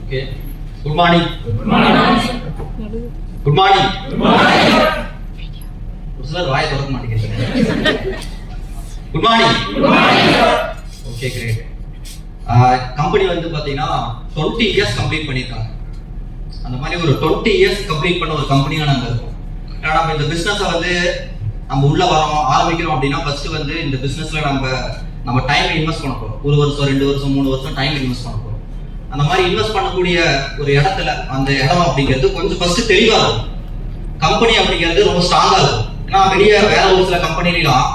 Okay. Good morning. Good morning. Good morning. Good morning. Good morning. Good morning. Okay, great. Company வந்து பாத்தீங்கன்னா 20 years complete பண்ணிருக்காங்க. அந்த மாதிரி ஒரு 20 years கம்ப்ளீட் பண்ண ஒரு கம்பெனியா நாங்க இருக்கோம். ஏன்னா நம்ம இந்த பிசினஸை வந்து நம்ம உள்ள வரோம் ஆரம்பிக்கிறோம் அப்படின்னா ஃபர்ஸ்ட் வந்து இந்த பிசினஸ்ல நம்ம டைம் இன்வெஸ்ட் பண்ண போறோம். 1 வருஷம் 2 வருஷம் 3 வருஷம் டைம் இன்வெஸ்ட் பண்ண போறோம். அந்த மாதிரி இன்வெஸ்ட் பண்ணக்கூடிய ஒரு இடத்துல அந்த இடம் அப்படிங்கிறது கொஞ்சம் ஃபர்ஸ்ட் தெளிவா இருக்கும். கம்பெனி அப்படிங்கிறது ரொம்ப ஸ்ட்ராங்கா இருக்கும். ஏன்னா வெளியே வேற ஒரு சில கம்பெனிலாம்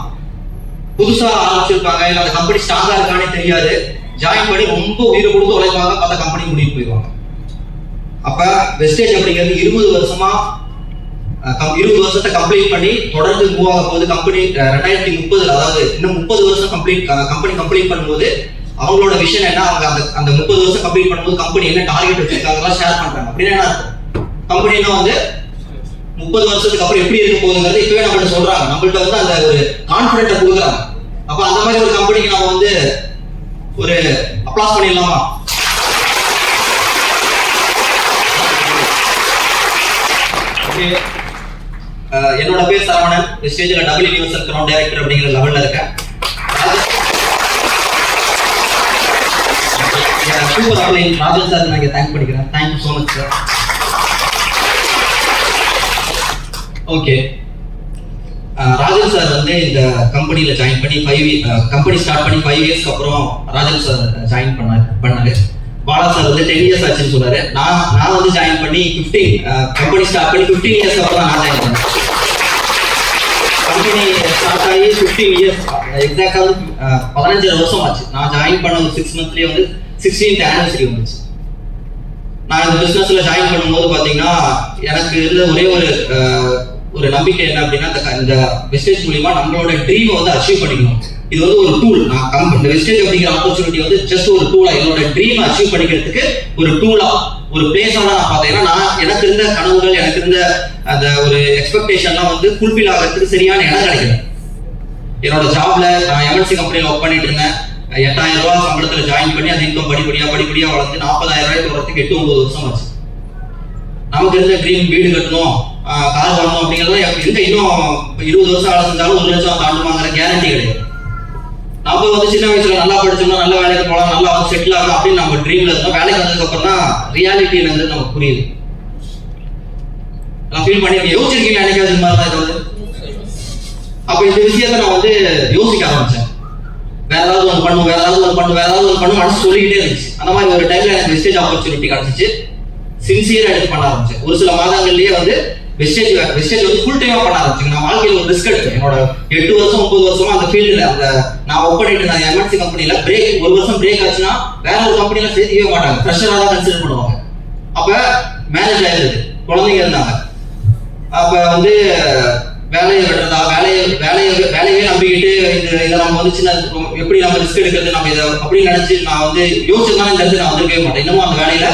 புதுசா ஆரம்பிச்சிருப்பாங்க, இல்லை அந்த கம்பெனி ஸ்ட்ராங்கா இருக்கானே தெரியாது, ஜாயின் பண்ணி ரொம்ப உயிரை கொடுத்து உழைப்பாங்க, பல கம்பெனி முடிவு போயிடுவாங்க. அப்ப வெஸ்டேஜ் அப்படிங்கிறது 20 வருஷத்தை கம்ப்ளீட் பண்ணி தொடர்ந்து மூவ் ஆக போகுது. கம்பெனி 2030 அதாவது இன்னும் 30 வருஷம் கம்பெனி கம்ப்ளீட் பண்ணும்போது அவங்களோட விஷன் என்ன, அவங்க அந்த 30 வருஷம் கம்ப்ளீட் பண்ணும்போது கம்பெனி என்ன டார்கெட் வச்சிருக்காங்க ஷேர் பண்றாங்க. அப்படின்னா என்ன அர்த்தம், கம்பெனினா வந்து 30 வருஷத்துக்கு அப்புறம் எப்படி இருக்க போகுதுங்கிறது இப்பவே நம்மள்ட்ட சொல்றாங்க, நம்மள்ட்ட வந்து அந்த ஒரு கான்பிடென்ட்டை கொடுக்குறாங்க. அப்ப அந்த மாதிரி ஒரு கம்பெனிக்கு நம்ம வந்து ஒரு அப்ளாஸ் பண்ணிடலாமா? என்னோட பேர் சரவணன், ஸ்டேஜ்ல டபுள் யூனிவர்சல் கிரவுண்ட் டைரக்டர் அப்படிங்கிற லெவல்ல இருக்கேன். சூப்பர் அப்ளைன் ராஜன் சார் நான் தேங்க் பண்ணிக்கிறேன். Thank you so much sir. Okay, Rajan sir வந்து இந்த கம்பெனியில் ஜாயின் பண்ணி கம்பெனி ஸ்டார்ட் பண்ணி 5 இயர்ஸ்க்கு அப்புறம் ராஜன் சார் ஜாயின் பண்ணாரு. பாலா சார் வந்து 10 இயர்ஸ் ஆச்சுன்னு சொன்னாரு. நான் வந்து ஜாயின் பண்ணி கம்பெனி ஸ்டார்ட் பண்ணி 15 இயர்ஸ்க்கு அப்புறம் நான் ஜாயின் பண்ணேன். கம்பெனி ஸ்டார்ட் ஆகி 15 இயர்ஸ் எக்ஸாக்டா வந்து 15 வருஷம் ஆச்சு. நான் ஜாயின் பண்ண ஒரு 6 மந்த்லயே வந்து 16th anniversary வந்துச்சு. நான் இந்த பிசினஸ்ல ஜாயின் பண்ணும்போது பாத்தீங்கன்னா எனக்கு இருந்த ஒரே ஒரு நம்பிக்கை என்ன அப்படின்னா, இந்த வெஸ்டேஜ் மூலியமா நம்மளோட ட்ரீமை வந்து அச்சீவ் பண்ணிக்கணும். இது வந்து ஒரு டூல். இந்த வெஸ்டேஜ் அப்படிங்கிற ஆப்பர்ச்சுனிட்டி வந்து ஜஸ்ட் ஒரு டூலா, என்னோட ட்ரீமை அச்சீவ் பண்ணிக்கிறதுக்கு ஒரு டூலா, ஒரு பிளேஸா தான் நான் பார்த்தேன். ஏன்னா எனக்கு இருந்த கனவுகள், எனக்கு இருந்த அந்த ஒரு எக்ஸ்பெக்டேஷன்லாம் வந்து ஃபுல்ஃபில் ஆகிறதுக்கு சரியான இடம் கிடைக்கல. என்னோட ஜாப்ல நான் எம்என்சி கம்பெனியில் ஒர்க் பண்ணிட்டு இருந்தேன். 8000 ரூபாய் சம்பளத்தில் ஜாயின் பண்ணி அந்த இன்கம் படிப்படியா வளர்ந்து 40,000 ரூபாய்க்கு வரதுக்கு 8-9 வருஷம் ஆச்சு. நமக்கு இருந்த ட்ரீம் வீடு கட்டணும், கார் வாங்கணும் அப்படிங்கிறது எங்க இன்னும் 20 வருஷம் வேலை செஞ்சாலும் 1 லட்சம் தாண்டுமாங்கிற கேரண்டி கிடையாது. நம்ம வந்து சின்ன வயசுல நல்லா படிச்சோம்னா நல்ல வேலைக்கு போகலாம், நல்லா வந்து செட்டில் ஆகலாம் அப்படின்னு நம்ம ட்ரீம்ல இருந்தோம். வேலைக்கு வந்ததுக்கு அப்புறம் தான் ரியாலிட்டி என்னது நமக்கு புரியுது. நான் ஃபீல் பண்ணி யோசிச்சிருக்கீங்க நினைக்காது மாதிரி தான் இது வந்து. அப்ப இந்த விஷயத்த நான் வந்து யோசிக்க ஆரம்பிச்சேன். வேற ஏதாவது ஒன்று பண்ணும் மனசு சொல்லிக்கிட்டே இருந்துச்சு. அந்த மாதிரி ஒரு டைம்ல எனக்கு வெஸ்டேஜ் ஆப்பர்ச்சுனிட்டி கிடைச்சிச்சு. சின்சியரா எடுத்து பண்ண ஆரம்பிச்சேன். ஒரு சில மாதங்கள்லயே வந்து வெஸ்டேஜ் வந்து ஃபுல் டைமா பண்ண ஆரம்பிச்சேன். நான் வாழ்க்கையில் ஒரு ரிஸ்க் எடுத்தேன். என்னோட 8 வருஷம் 9 வருஷமா அந்த ஃபீல்டுல நான் ஒர்க் பண்ணிட்டு இருந்த எம்என்சி கம்பெனில ஒரு வருஷம் பிரேக் ஆச்சுன்னா வேற ஒரு கம்பெனில சேர்த்துக்கவே மாட்டாங்க, ஃப்ரெஷரா தான் கன்சிடர் பண்ணுவாங்க. அப்ப மேரேஜ் ஆயிருந்தது, குழந்தைங்க இருந்தாங்க. அப்ப வந்து வேலையை விடுறதா, வேலையே நம்பிக்கிட்டு இதை நம்ம வந்து சின்ன எப்படி நம்ம ரிஸ்க் எடுக்கிறது, நம்ம இதை அப்படின்னு நினைச்சு நான் வந்து யோசிச்சிருந்தாலும் இந்த இடத்துல நான் வந்திருக்கவே மாட்டேன். இன்னமும் அந்த வேலையில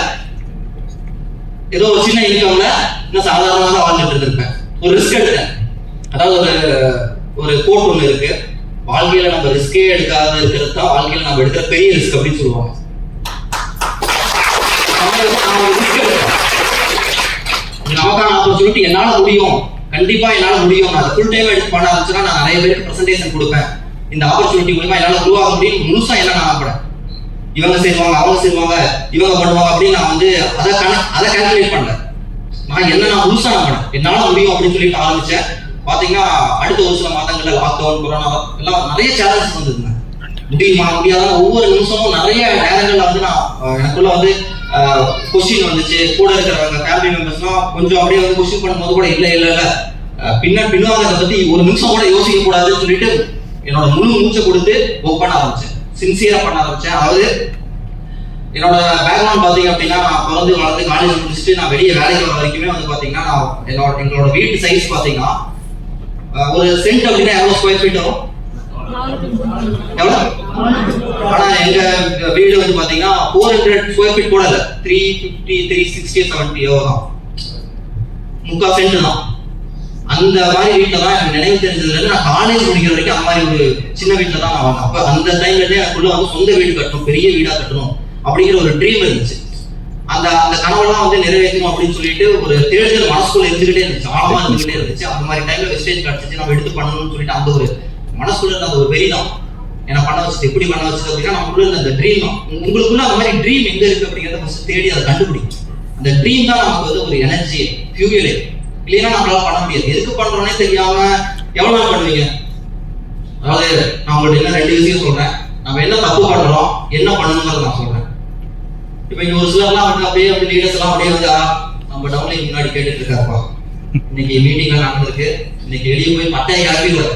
ஏதோ ஒரு சின்ன இன்கம்ல இன்னும் சாதாரணமாக தான் வாழ்ந்துட்டு இருந்திருப்பேன். ஒரு ரிஸ்க் எடுத்தேன். அதாவது ஒரு கோட் ஒன்று இருக்கு, வாழ்க்கையில நம்ம ரிஸ்கே எடுக்காத இருக்கிறது தான் வாழ்க்கையில நம்ம எடுக்கிற பெரிய ரிஸ்க் அப்படின்னு சொல்லுவாங்க. நமக்கான ஆப்பர்ச்சுனிட்டி என்னால முடியும், கண்டிப்பா என்னால முடியும், நான் ஃபுல் டைம் எடுத்து பண்ண ஆரம்பிச்சுன்னா நான் நிறைய பேருக்கு பிரசன்டேஷன் கொடுப்பேன், இந்த ஆப்பர்ச்சுனிட்டி மூலமா என்னால குரோ ஆக முடியும் முழுசா என்ன நான் நம்புறேன். இவங்க செய்வாங்க, அவங்க செய்வாங்க, இவங்க பண்ணுவாங்க அப்படின்னு நான் வந்து அதை கால்குலேட் பண்ணேன். நான் முழுசா நம்பினேன், என்னால முடியும் அப்படின்னு சொல்லிட்டு ஆரம்பிச்சேன். பாத்தீங்கன்னா அடுத்த ஒரு சில மாதங்கள்ல லாக்டவுன், கொரோனா எல்லாம் நிறைய சேலஞ்சஸ் வந்ததுங்க. முடியுமா முடியாத ஒவ்வொரு நிமிஷமும் நிறைய நேரங்கள்ல வந்து நான் எனக்குள்ள வந்து கொஸ்டின் வந்துச்சு. கூட இருக்கிறவங்க ஃபேமிலி மெம்பர்ஸ்லாம் கொஞ்சம் அப்படியே வந்து கொஸ்டின் பண்ணும்போது கூட இல்ல பின்னாங்க பத்தி ஒரு நிமிஷம் கூட யோசிக்க கூடாதுன்னு சொல்லிட்டு என்னோட முழு மூச்சை கொடுத்து ஒர்க் பண்ண ஆரம்பிச்சேன், சின்சியரா பண்ண ஆரம்பிச்சேன். அதாவது என்னோட பேக்ரவுண்ட் பாத்தீங்க அப்படின்னா, நான் பிறந்து வளர்ந்து காலேஜ் முடிச்சுட்டு நான் வெளியே வேலைக்கு வர வரைக்குமே வந்து பாத்தீங்கன்னா எங்களோட வீட்டு சைஸ் பாத்தீங்கன்னா ஒரு சென்ட் அப்படின்னா எவ்வளவு ஸ்கொயர் ஃபீட் வரும், எவ்வளவு? ஆனா எங்க வீடு வந்து பாத்தீங்கன்னா 400 ஸ்கொயர் ஃபீட் கூட இல்ல, 350 360 70 எவ்வளவுதான், 3/4 சென்ட் தான். அந்த மாதிரி வீட்டுல தான் எனக்கு நினைவு தெரிஞ்சதுல இருந்து நான் காலேஜ் முடிக்கிற வரைக்கும் அந்த மாதிரி ஒரு சின்ன வீட்டுல தான் நான் வாழ்ந்தேன். அப்ப அந்த டைம்ல இருந்தே எனக்குள்ள வந்து சொந்த வீடு கட்டணும், பெரிய வீடா கட்டணும் அப்படிங்கிற ஒரு ட்ரீம் இருந்துச்சு. அந்த கனவெல்லாம் வந்து நிறைவேற்றணும் அப்படின்னு சொல்லிட்டு ஒரு தேடுதல் மனசுக்குள்ள இருந்துகிட்டே இருந்துச்சு, ஆழமா இருந்துகிட்டே இருந்துச்சு. அந்த மாதிரி டைம்ல வெஸ்டேஜ் கிடைச்சிச்சு, நம்ம எடுத்து பண்ணணும்னு சொல்லிட்டு அந்த ஒரு மனசுக்குள்ள இருந்த அந்த ஒரு வெறி தான் என்ன பண்ண வச்சுட்டு, எப்படி பண்ண வச்சுது அப்படின்னா நமக்குள்ள இருந்த அந்த ட்ரீம் தான். உங்களுக்குள்ள அந்த மாதிரி ட்ரீம் எங்க இருக்கு அப்படிங்கிறத ஃபர்ஸ்ட் தேடி அதை கண்டுபிடிக்கும். அந்த ட்ரீம் தான் நமக்கு வந்து ஒரு எனர்ஜி, ஃபியூயலே. இல்லைன்னா நம்மளால பண்ண முடியாது. எதுக்கு பண்றோன்னே தெரியாம எவ்வளவு நாள் பண்ணுவீங்க? அதாவது நான் உங்கள்ட்ட என்ன 2 விஷயம் சொல்றேன். நம்ம என்ன தப்பு பண்றோம், என்ன பண்ணணுங்கிறத நான் சொல்றேன். இப்ப இங்க ஒரு சிலர்லாம் வந்து அப்படியே வந்து லீடர்ஸ் எல்லாம் அப்படியே வந்து நம்ம டவுன்லைன் முன்னாடி கேட்டுட்டு இருக்காருப்பா, இன்னைக்கு மீட்டிங்ல நடந்திருக்கு, இன்னைக்கு வெளியே போய் பட்டையை கிளப்பிடுவாரு,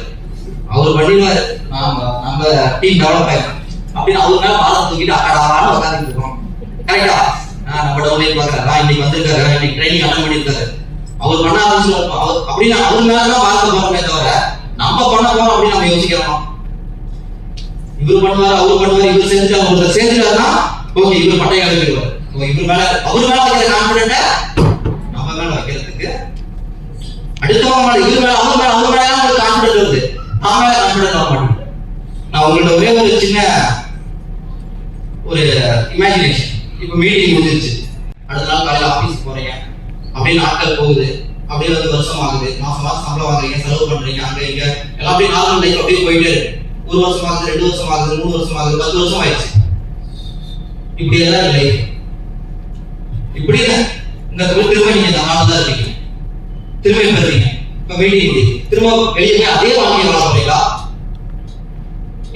அவர் பண்ணிடுவாரு, நம்ம டீம் டெவலப் ஆயிடும் அப்படின்னு அவர் மேல பாதம் தூக்கிட்டு அக்கடான்னு உட்காந்துட்டு இருக்கோம். கரெக்டா? நம்ம டவுன்லைன் பாக்குறாரா, இன்னைக்கு வந்திருக்காரு, இன்னைக்கு ட்ரைனிங் அட்டன் பண்ணிருக்காரு, அவர் பண்ண ஆரம்பிச்சு அப்படின்னு அவர் மேலதான் பார்த்து போறோமே தவிர நம்ம பண்ண போறோம் அப்படின்னு நம்ம யோசிக்கிறோம். இவர் பண்ணுவாரு, அவர் பண்ணுவாரு, இவர் செஞ்சு அவர் செஞ்சுட்டாருன்னா ஓகே இவர் பட்டையை கிளப்பிடுவார். இவர் மேல அவர் மேல வைக்கிற கான்பிடென்ட நம்ம மேல வைக்கிறதுக்கு அடுத்தவங்க மேல இவர் மேல அவங்க மேல ஒரு கான்பிடென்ட் வருது, நான் மேல கான்பிடென்ட் வர மாட்டேங்குது. நான் உங்கள்ட்ட ஒரே ஒரு சின்ன ஒரு இமேஜினேஷன். இப்ப மீட்டிங் முடிஞ்சிருச்சு, அடுத்த நாள் காலையில ஆபீஸ் போறீங்க, அப்படியே நாட்கள் போகுது, அப்படியே வந்து வருஷம் ஆகுது, மாசம் மாசம் சம்பளம் வாங்குறீங்க, செலவு பண்றீங்க, அங்க இங்க எல்லாம் அப்படியே நார்மல் லைஃப் அப்படியே போயிட்டே இருக்கு. 1 வருஷம் ஆகுது, 2 வருஷம் ஆகுது, 3 வருஷம் ஆகுது, 10 வருஷம் ஆயிடுச்சு. இப்படி எல்லாம் இல்லை. இப்படி இந்த திரும்ப நீங்க தான் இருக்கீங்க, திரும்ப பெறுறீங்க. இப்ப மீட்டிங் திரும்ப வெளியே போய் அதே வாழ்க்கையை வாழ போறீங்களா,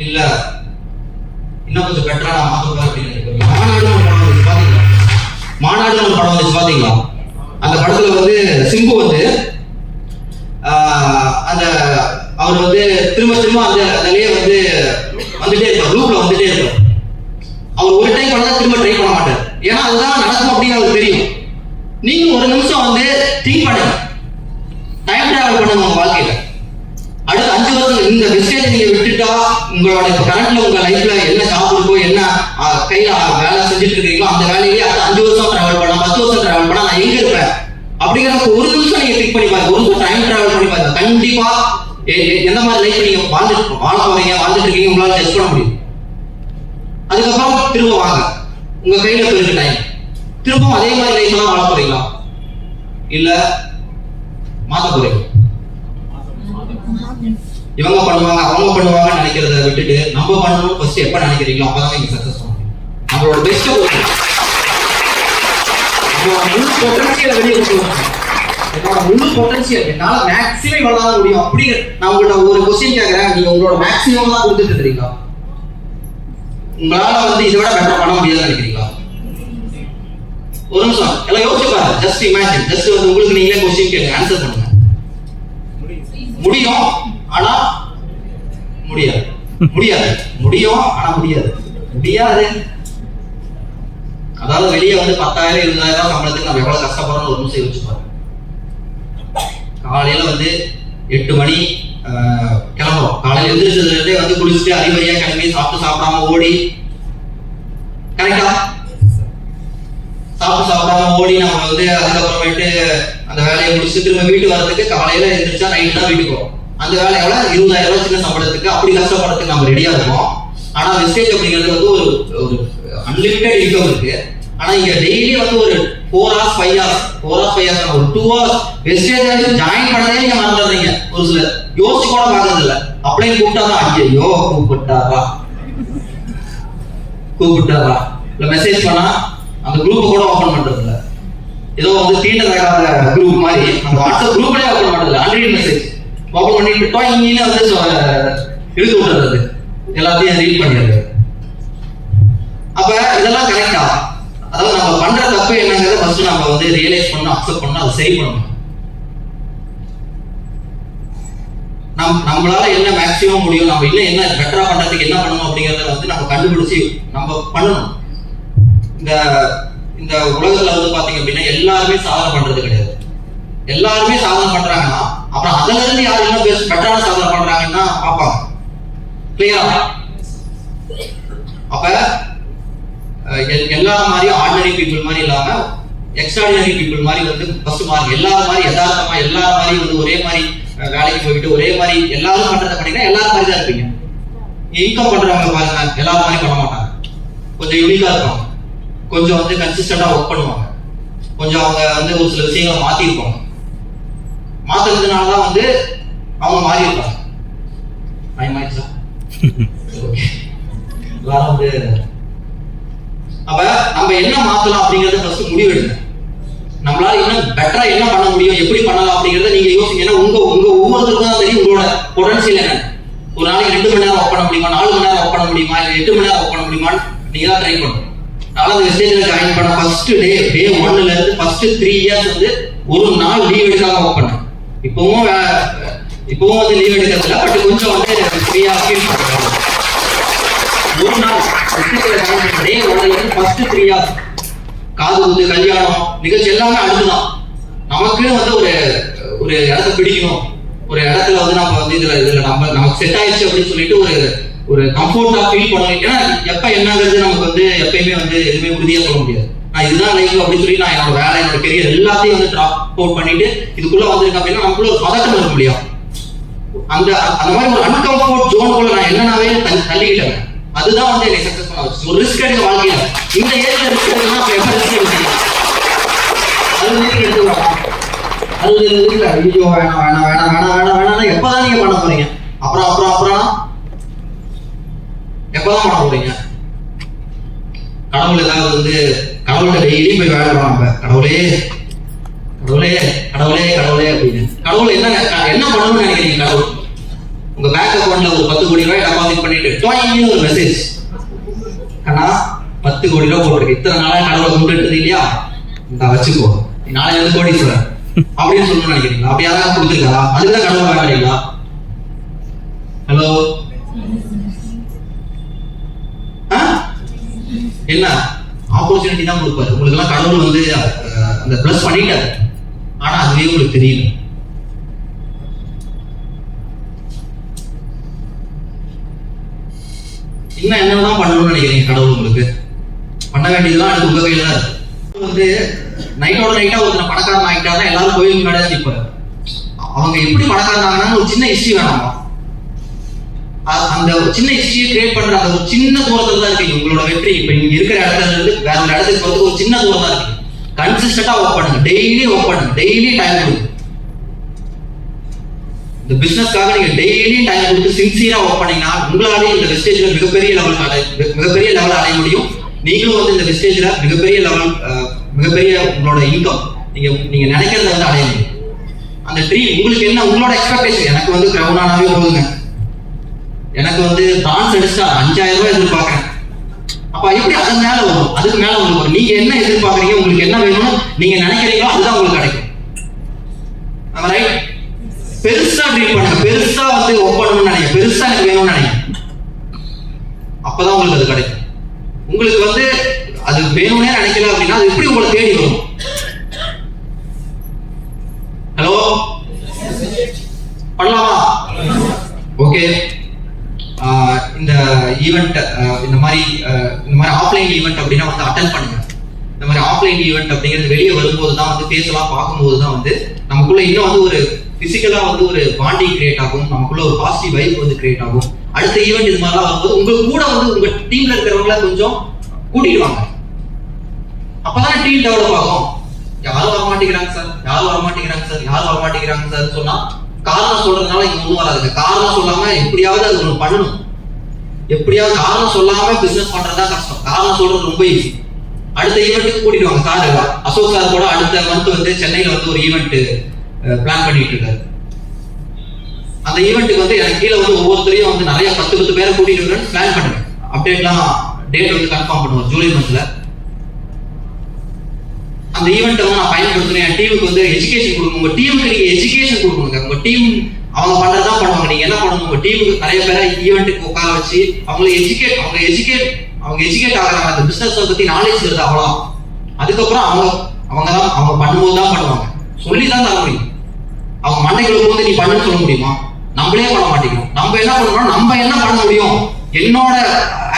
இல்ல இன்னும் கொஞ்சம் பெட்டரா நான் மாத்த போறேன் அப்படின்னு நினைக்கிறீங்க? மாநாடு ஒரு படம் வந்துச்சு பாத்தீங்களா? அந்த படத்துல வந்து சிம்பு வந்து அந்த அவர் வந்து திரும்ப திரும்ப அந்த அதுலயே வந்து வந்துட்டே இருப்பார், லூப்ல வந்துட்டே இருப்பார். அவர் ஒரு டைம் பண்ணா திரும்ப ட்ரை பண்ண மாட்டார், ஏன்னா அதுதான் நடக்கும் அப்படின்னு அவருக்கு தெரியும். நீங்க ஒரு நிமிஷம் வந்து திங்க் பண்ணுங்க, டைம் டிராவல் பண்ணுங்க உங்க வாழ்க்கையில. அடுத்த 5 வருஷம் இந்த வெஸ்டேஜ் நீங்க விட்டுட்டா உங்களோட இப்ப கரண்ட்ல உங்க லைஃப்ல என்ன ஜாப் இருக்கோ, என்ன கையில வேலை செஞ்சுட்டு இருக்கீங்களோ அந்த வேலையிலேயே அடுத்த 5 வருஷம் டிராவல் பண்ணா, 10 வருஷம் டிராவல் பண்ணா நான் எங்க இருப்பேன் அப்படிங்கிறத ஒரு நிமிஷம் நீங்க திங்க் பண்ணி பாருங்க. ஒரு நிமிஷம் டைம் டிராவல் பண்ணி பாருங்க. கண்டிப்பா எந்த மாதிரி லைஃப் நீங்க வாழ போறீங்க, வாழ்ந்துட்டு இருக்கீங்க, உங்களால டெஸ்ட் பண்ண முடியும். அதுக்கப்புறம் திரும்ப வாங்க, உங்க கையில போயிருக்கு டைம், திரும்பவும் அதே மாதிரி லைஃப் எல்லாம் வாழ போறீங்களா, இல்ல மாத்த போறீங்க? இவங்க பண்ணுவாங்க அவங்க பண்ணுவாங்கன்னு நினைக்கிறத விட்டுட்டு நம்ம பண்ணணும் ஃபர்ஸ்ட் எப்ப நினைக்கிறீங்களோ அப்பதான் நீங்க சக்சஸ் பண்ண முடியும். நம்மளோட பெஸ்ட் முழு பொட்டன்ஷியலை வெளியே கொண்டு வரணும். என்னோட முழு பொட்டன்ஷியல் என்னால மேக்ஸிமம் வளர முடியும் அப்படிங்கிற நான் உங்கள்ட்ட ஒரு கொஸ்டின் கேட்கறேன், நீங்க உங்களோட மேக்ஸிமம் தான் கொடுத்துட்டு இருக்கீங்களா? உங்களால வந்து இதை விட பெட்டர் பண்ண முடியாதுன்னு நினைக்கிறீங்களா? ஒரு நிமிஷம் எல்லாம் யோசிச்சு பாருங்க. ஜஸ்ட் இமேஜின், ஜஸ்ட் வந்து உங்களுக்கு நீங்களே கொஸ்டின் கேளுங்க, ஆன்சர் பண்ணுங்க. முடியும் ஆனா முடியாது, முடியாது, முடியும் ஆனா முடியாது, முடியாது. அதாவது வெளியே வந்து 10,000 20,000 சம்பளத்துக்கு நம்ம எவ்வளவு கஷ்டப்படுறோம் ஒரு நிமிஷம் யோசிச்சு பாருங்க. காலையில வந்து 8 மணி கிளம்புறோம், காலையில எந்திரிச்சதுல இருந்தே வந்து குளிச்சுட்டு அறிவறியா கிளம்பி சாப்பிட்டு சாப்பிடாம ஓடி, கரெக்டா? சாப்பிட்டு சாப்பிடாம ஓடி நம்ம வந்து அதுக்கப்புறமேட்டு அந்த வேலையை முடிச்சு திரும்ப வீட்டு வரதுக்கு காலையில எந்திரிச்சா நைட்டு தான் வீட்டுக்கு வரும். அந்த வேலையோட 20,000 சின்ன சம்பளத்துக்கு அப்படி கஷ்டப்படுறதுக்கு நம்ம ரெடியா இருக்கோம். ஆனா வெஸ்டேஜ் அப்படிங்கிறது வந்து ஒரு அன்லிமிட்டட் இன்கம் இருக்கு. ஆனா இங்க டெய்லி வந்து ஒரு 4 hours 5 hours ஒரு 2 hours வெஸ்டேஜ் ஜாயின் பண்ணதே நீங்க மறந்துடுறீங்க. ஒரு சிலர் யோசிச்சு கூட பார்க்கறது இல்ல. அப்படியே கூப்பிட்டாதான் ஐயோ கூப்பிட்டாரா இல்ல மெசேஜ் பண்ணா அந்த குரூப் கூட ஓபன் பண்றது இல்ல. ஏதோ வந்து தீண்டதகாத குரூப் மாதிரி அந்த வாட்ஸ்அப் குரூப்லயே ஓபன் பண்றது இல்ல. அன்ரீட் மெசேஜ் ஓபன் பண்ணிட்டு இங்கே வந்து இழுத்து விட்டுறது, எல்லாத்தையும் ரீட் பண்ணிடுறது. அப்ப இதெல்லாம் கரெக்டா? அதாவது நம்ம பண்ற தப்பு என்னங்கிறத ஃபர்ஸ்ட் நம்ம வந்து ரியலைஸ் பண்ணணும், அக்செப்ட் பண்ணணும், அதை சரி பண்ணணும். நம்மளால என்ன மேக்ஸிமம் முடியும், நம்ம இன்னும் என்ன பெட்டரா பண்றதுக்கு என்ன பண்ணணும் அப்படிங்கறத வந்து நம்ம கண்டுபிடிச்சு நம்ம பண்ணணும். இந்த உலகத்துல வந்து பாத்தீங்க அப்படின்னா எல்லாருமே சாதனை பண்றது கிடையாது. எல்லாருமே சாதனை பண்றாங்கன்னா அப்புறம் அதுல இருந்து யார் இன்னும் பெட்டரான சாதனை பண்றாங்கன்னா பாப்பாங்க. கிளியரா? அப்ப எல்லா மாதிரியும் ஆர்டினரி பீப்புள் மாதிரி இல்லாம எக்ஸ்ட்ராடினரி பீப்புள் மாதிரி வந்து ஃபர்ஸ்ட் மார்க் எல்லாரும் மாதிரி யதார்த்தமா எல்லாரும் மாதிரி வந்து ஒரே மாதிரி வேலைக்கு போயிட்டு ஒரே மாதிரி எல்லாரும் பண்றதை பண்ணீங்கன்னா எல்லாரும் மாதிரி தான் இருப்பீங்க. இன்கம் பண்றவங்க பாருங்க எல்லாரும் மாதிரி பண்ண மாட்டாங்க, கொஞ்சம் யூனிக்கா இருப்பாங்க, கொஞ்சம் வந்து கன்சிஸ்டண்டா ஒர்க் பண்ணுவாங்க, கொஞ்சம் அவங்க வந்து ஒரு சில விஷயங்களை மாத்திருப்பாங்க. மாத்துறதுனாலதான் வந்து அவங்க மாறி இருப்பாங்க. எல்லாரும் வந்து அப்ப நம்ம என்ன மாத்தலாம் அப்படிங்கறத ஃபர்ஸ்ட் முடிவெடுங்க. நம்மளால இன்னும் பெட்டரா என்ன பண்ண முடியும், எப்படி பண்ணலாம் அப்படிங்கறத நீங்க யோசிங்க. ஏன்னா உங்க ஒவ்வொருத்தருக்கும் தான் தெரியும் உங்களோட பொட்டன்ஷியல் என்ன. ஒரு நாளைக்கு 2 மணி நேரம் ஒர்க் பண்ண முடியுமா, 4 மணி நேரம் ஒர்க் பண்ண முடியுமா, இல்லை 8 மணி நேரம் ஒர்க் பண்ண முடியுமான்னு நீங்க தான் ட்ரை பண்ணணும். அதனால அந்த வெஸ்டேஜ்ல ஜாயின் பண்ண ஃபர்ஸ்ட் டே 1ல இருந்து ஃபர்ஸ்ட் 3 இயர்ஸ் வந்து ஒரு நாள் லீவ் எடுக்காம ஒர்க் பண்ணேன். இப்பவும் வந்து லீவ் எடுக்கிறதுல பட் கொஞ்சம் வந்து ஃப்ரீயா ஃபீல் பண்றேன். ஒரு நாள் டே 1ல இருந்து ஃபர்ஸ்ட் 3 இயர்ஸ் காது வந்து கல்யாணம் நிகழ்ச்சி எல்லாமே அடுத்துதான். நமக்கு வந்து ஒரு இடத்த பிடிக்கணும், ஒரு இடத்துல வந்து நம்ம வந்து இதுல நமக்கு செட் ஆயிடுச்சு அப்படின்னு சொல்லிட்டு ஒரு கம்ஃபர்ட்டா ஃபீல் பண்ணணும். ஏன்னா எப்ப என்னங்கிறது நமக்கு வந்து எப்பயுமே வந்து எதுவுமே உறுதியா சொல்ல முடியாது. நான் இதுதான் லைஃப் அப்படின்னு சொல்லி நான் என்னோட வேலை என்னோட கெரியர் எல்லாத்தையும் வந்து டிராப் அவுட் பண்ணிட்டு இதுக்குள்ள வந்திருக்கேன் அப்படின்னா நமக்குள்ள ஒரு பதட்டம் இருக்க முடியும். அந்த மாதிரி ஒரு அன்கம்ஃபர்ட் ஜோனுக்குள்ள நான் என்னன்னாவே தள்ளிக்கிட்டேன். அதுதான் வந்து என்னை சக்சஸ் பண்ண வச்சு. ஒரு ரிஸ்க் எடுக்க வாழ்க்கையில இந்த ஏஜ்ல ரிஸ்க் எடுக்கணும். எப்ப ரிஸ்க் எடுக்கணும், அது எடுத்துக்கலாம். அது இல்ல ஐயோ வேணாம் எப்பதான் நீங்க பண்ண போறீங்க, அப்புறம் எப்பதான் பண்ண போறீங்க? கடவுள் ஏதாவது வந்து கடவுள்கிட்ட டெய்லி போய் வேலை பண்ணாம கடவுளே அப்படின்னு கடவுள் என்ன பண்ணணும்னு நினைக்கிறீங்க? கடவுள் உங்க பேங்க் அக்கௌண்ட்ல ஒரு 10 கோடி ரூபாய் டெபாசிட் பண்ணிட்டு டோயிங்னு ஒரு மெசேஜ், ஆனா 10 கோடி ரூபாய் போட்டிருக்கு, இத்தனை நாளா கடவுளை கும்பிட்டு இல்லையா, இந்த வச்சுக்கோ நாளைக்கு வந்து கோடீஸ்வரர் அப்படின்னு சொல்லணும்னு நினைக்கிறீங்களா? அப்படி யாராவது கொடுத்துருக்காரா? அதுதான் கடவுள் வேண்டாங்களா? ஹலோ, என்ன ஆப்பர்ச்சுனிட்டி தான் கொடுப்பாரு உங்களுக்கு எல்லாம். கடவுள் வந்து அந்த பிளஸ் பண்ணிட்டாரு, ஆனா அதுவே உங்களுக்கு தெரியல. இன்னும் என்னதான் பண்ணணும்னு நினைக்கிறீங்க? கடவுள் உங்களுக்கு பண்ண வேண்டியதுலாம் அடுத்து உங்க கையில தான் இருக்கு. வந்து நைட்டோட நைட்டா ஒரு பணக்காரன் ஆகிட்டாருன்னா எல்லாரும் கோயிலுக்கு முன்னாடி தான் நிற்பாரு. அவங்க எப்படி பணக்காரனாங்கன்னா ஒரு சின்ன ஹிஸ்டரி வேணாமா? அந்த சின்ன ஹிஸ்டரியை கிரியேட் பண்ற அந்த ஒரு சின்ன தூரத்துல தான் இருக்கு உங்களோட வெற்றி. இப்ப நீங்க இருக்கிற இடத்துல இருந்து வேற ஒரு இடத்துக்கு போறதுக்கு ஒரு சின்ன தூரம் தான் இருக்கு. கன்சிஸ்டன்டா ஒர்க் பண்ணுங்க, டெய்லி ஒர்க் பண்ணுங்க, டெய்லி டைம் கொடுங்க. இந்த பிசினஸ்க்காக நீங்க டெய்லி டைம் கொடுத்து சின்சியரா ஒர்க் பண்ணீங்கன்னா உங்களாலே இந்த வெஸ்டேஜ்ல மிகப்பெரிய லெவல் அடைய முடியும். நீங்களும் வந்து இந்த வெஸ்டேஜ்ல மிகப்பெரிய உங்களோட இன்கம் நீங்க நினைக்கிறத வந்து அடைய முடியும். அந்த ட்ரீம் உங்களுக்கு என்ன, உங்களோட எக்ஸ்பெக்டேஷன். எனக்கு வந்து கிரவுனாவே போதுங்க, எனக்கு வந்து டான்ஸ் அடிச்சா 5000 ரூபாய் எதிர்பார்க்கறேன். அப்ப எப்படி அதுக்கு மேல உங்களுக்கு வரும். நீங்க என்ன எதிர்பார்க்கறீங்க, உங்களுக்கு என்ன வேணும்னு நீங்க நினைக்கிறீங்களோ அதுதான் உங்களுக்கு கிடைக்கும். ரைட்? பெருசா ட்ரீம் பண்ணுங்க, பெருசா வந்து ஒர்க் பண்ணணும்னு நினைங்க, பெருசா எனக்கு வேணும்னு நினைங்க. அப்பதான் உங்களுக்கு அது கிடைக்கும். உங்களுக்கு வந்து அது வேணும்னே நினைக்கல அப்படின்னா அது எப்படி உங்களை தேடி வரும்? ஹலோ, பண்ணலாமா? ஓகே. இந்த ஈவெண்ட் இந்த மாதிரி ஆஃப்லைன் ஈவெண்ட் அப்படின்னா வந்து அட்டென்ட் பண்ணுங்க. இந்த மாதிரி ஆஃப்லைன் ஈவெண்ட் அப்படிங்கிறது வெளியே வரும்போது தான் வந்து பேசலாம், பார்க்கும்போது தான் வந்து நமக்குள்ள இன்னும் வந்து ஒரு பிசிக்கலா வந்து ஒரு பாண்டிங் கிரியேட் ஆகும், நமக்குள்ள ஒரு பாசிட்டிவ் வைப் வந்து கிரியேட் ஆகும். அடுத்த ஈவெண்ட் இது மாதிரிலாம் வரும்போது உங்களுக்கு கூட வந்து உங்க டீம்ல இருக்கிறவங்கள கொஞ்சம் கூட்டிட்டு வாங்க. அப்பதான் டீம் டெவலப் ஆகும். யாரும் வரமாட்டேங்கிறாங்க சார் சொன்னா காரணம் சொல்றதுனால இங்க ஒண்ணும் வராதுங்க. காரணம் சொல்லாம எப்படியாவது அது ஒண்ணு பண்ணணும். எப்படியாவது காரணம் சொல்லாம பிசினஸ் பண்றதுதான் கஷ்டம், காரணம் சொல்றது ரொம்ப ஈஸி. அடுத்த ஈவெண்ட்டுக்கு கூட்டிட்டு வாங்க. சார் அசோக் சார் கூட அடுத்த மந்த் வந்து சென்னையில வந்து ஒரு ஈவெண்ட் பிளான் பண்ணிட்டு இருக்காரு. அந்த ஈவெண்ட்டுக்கு வந்து எனக்கு கீழே வந்து ஒவ்வொருத்தரையும் வந்து நிறைய 10 பேரை கூட்டிட்டு வரேன்னு பிளான் பண்ணுங்க. அப்டேட்லாம் டேட் வந்து கன்ஃபார்ம் பண்ணுவோம் ஜூலை மந்த்ல. அந்த ஈவெண்ட் வந்து நான் பயன்படுத்துறேன். என் டீமுக்கு வந்து எஜுகேஷன் கொடுக்கணும். உங்க டீமுக்கு நீங்க எஜுகேஷன் கொடுக்கணுங்க. உங்க டீம் அவங்க பண்றதுதான் பண்ணுவாங்க. நீங்க என்ன பண்ணணும், உங்க டீமுக்கு நிறைய பேரை ஈவெண்ட்டுக்கு உட்கார வச்சு அவங்களை எஜுகேட் ஆகிறாங்க. அந்த பிசினஸ் பத்தி நாலேஜ் வருது அவ்வளோ. அதுக்கப்புறம் அவங்க பண்ணும்போது தான் பண்ணுவாங்க, சொல்லிதான் தர முடியும். அவங்க மண்டைகளுக்கு வந்து நீ பண்ணுன்னு சொல்ல முடியுமா? நம்மளே பண்ண மாட்டேங்கிறோம். நம்ம என்ன பண்ணணும், நம்ம என்ன பண்ண முடியும், என்னோட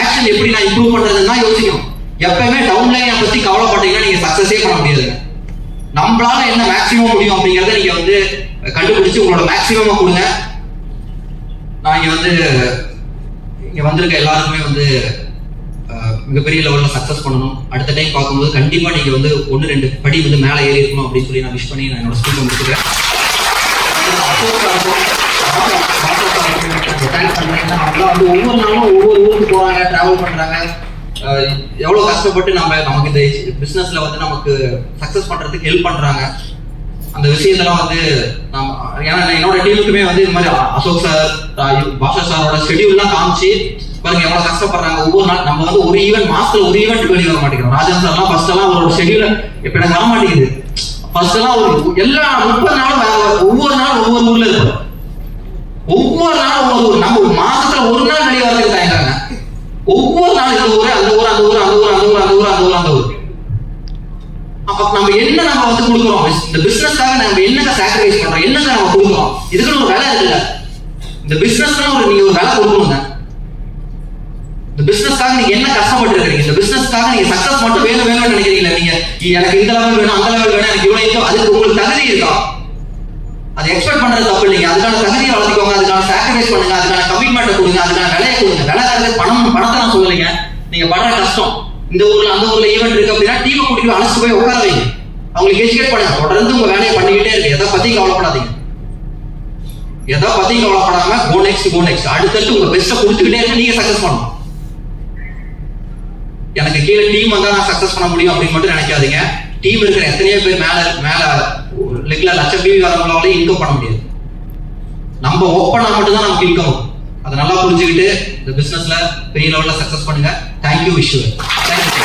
ஆக்ஷன் எப்படி நான் இம்ப்ரூவ் பண்றதுன்னு தான் யோசிக்கணும். எப்பயுமே டவுன்லைனை பத்தி கவலைப்பட்டீங்கன்னா நீங்க சக்சஸே பண்ண முடியாது. நம்மளால என்ன மேக்சிமம் முடியும் அப்படிங்கறத நீங்க வந்து கண்டுபிடிச்சு உங்களோட மேக்சிமமா கொடுங்க. நான் இங்க வந்திருக்க எல்லாருக்குமே வந்து மிகப்பெரிய லெவலில் சக்ஸஸ் பண்ணணும். அடுத்த டைம் பார்க்கும்போது கண்டிப்பாக நீங்கள் வந்து 1-2 படி வந்து மேலே ஏறி இருக்கணும் அப்படின்னு சொல்லி நான் விஷ் பண்ணி நான் என்னோட ஸ்பீக்கை முடிச்சுக்கிறேன். தேங்க்ஸ் பண்ணுறேன். அவங்களாம் வந்து ஒவ்வொரு நாளும் ஒவ்வொரு ஊருக்கு போகிறாங்க, ட்ராவல் பண்ணுறாங்க. எவ்வளோ கஷ்டப்பட்டு நமக்கு இந்த பிஸ்னஸில் வந்து நமக்கு சக்ஸஸ் பண்ணுறதுக்கு ஹெல்ப் பண்ணுறாங்க. அந்த விஷயத்தெல்லாம் வந்து ஏன்னா என்னோட டீமுக்குமே வந்து இந்த மாதிரி அசோக் சார், பாஷா சாரோட ஷெடியூல்லாம் காமிச்சு பாருங்க எவ்வளவு கஷ்டப்படுறாங்க. ஒவ்வொரு நாள் நம்ம வந்து ஒரு ஈவெண்ட் மாசத்துல ஒரு ஈவெண்ட் வெளியே வர மாட்டேங்கிறோம். ராஜன் சார்லாம் ஃபர்ஸ்ட் எல்லாம் அவரோட ஷெடியூல இப்ப எனக்கு வர மாட்டேங்குது. ஃபர்ஸ்ட் எல்லாம் ஒரு எல்லா 30 நாளும் ஒவ்வொரு நாள் ஒவ்வொரு ஊர்ல இருக்கும். ஒவ்வொரு நாளும் ஒவ்வொரு நம்ம ஒரு மாசத்துல ஒரு நாள் வெளியே வரதுக்கு தயங்குறாங்க. ஒவ்வொரு நாள் இந்த ஊர் அந்த ஊர் அந்த ஊர் அந்த ஊர் அந்த ஊர் அந்த ஊர் அந்த ஊர் அந்த ஊர். அப்ப நம்ம என்ன நம்ம வந்து கொடுக்குறோம் இந்த பிசினஸ்க்காக, நம்ம என்னங்க சாக்ரிஃபைஸ் பண்றோம், என்னங்க நம்ம கொடுக்குறோம், இதுக்குன்னு ஒரு வேலை இருக்குல்ல. இந்த பிசினஸ்க்கு நீங்க ஒரு வேலை கொடுக்கணுங்க. இந்த பிசினஸ்க்காக நீங்க என்ன கஷ்டப்பட்டு இருக்கீங்க, இந்த பிசினஸ்க்காக நீங்க சக்சஸ் மட்டும் வேணும்னு நினைக்கிறீங்களா? நீங்க எனக்கு இந்த லெவல் வேணும், அந்த லெவல் வேணும், எனக்கு இவ்வளவு இருக்கும், அதுக்கு உங்களுக்கு தகுதி இருக்கா? அதை எக்ஸ்பெக்ட் பண்றது தப்பு இல்லைங்க. அதுக்கான தகுதியை வளர்த்துக்கோங்க, அதுக்கான சாக்ரிஃபைஸ் பண்ணுங்க, அதுக்கான கமிட்மெண்ட் கொடுங்க, அதுக்கான வேலையை கொடுங்க. வேலை பணத்தை நான் சொல்லலைங்க. நீங்க படுற கஷ்டம், இந்த ஊர்ல அந்த ஊர்ல ஈவெண்ட் இருக்கு அப்படின்னா டீமை கூட்டிட்டு அழைச்சிட்டு போய் உட்கார வைங்க, அவங்களுக்கு எஜுகேட் பண்ணுங்க. தொடர்ந்து உங்க வேலையை பண்ணிக்கிட்டே இருக்கு. எதை பத்தி கவலைப்படாதீங்க, எதை பத்தி கவலைப்படாம கோ நெக்ஸ்ட் அடுத்தடுத்து உங்க பெஸ்ட்டை கொடுத்துக்கிட்டே இருக்கு. நீங்க சக்சஸ் பண்ணணும். எனக்கு கீழே டீம் வந்தா நான் சக்சஸ் பண்ண முடியும் அப்படின்னு மட்டும் நினைக்காதீங்க. டீம் இருக்கிற எத்தனையோ பேர் மேல லெக்ல லட்சம் பிவி வரவங்களாலே இன்கம் பண்ண முடியாது. நம்ம ஒர்க் பண்ணா மட்டும்தான் நமக்கு இன்கம் வரும். அதை நல்லா புரிஞ்சுக்கிட்டு இந்த பிசினஸ்ல பெரிய லெவல்ல சக்சஸ் பண்ணுங்க. Thank you, wish you. தேங்க்யூ.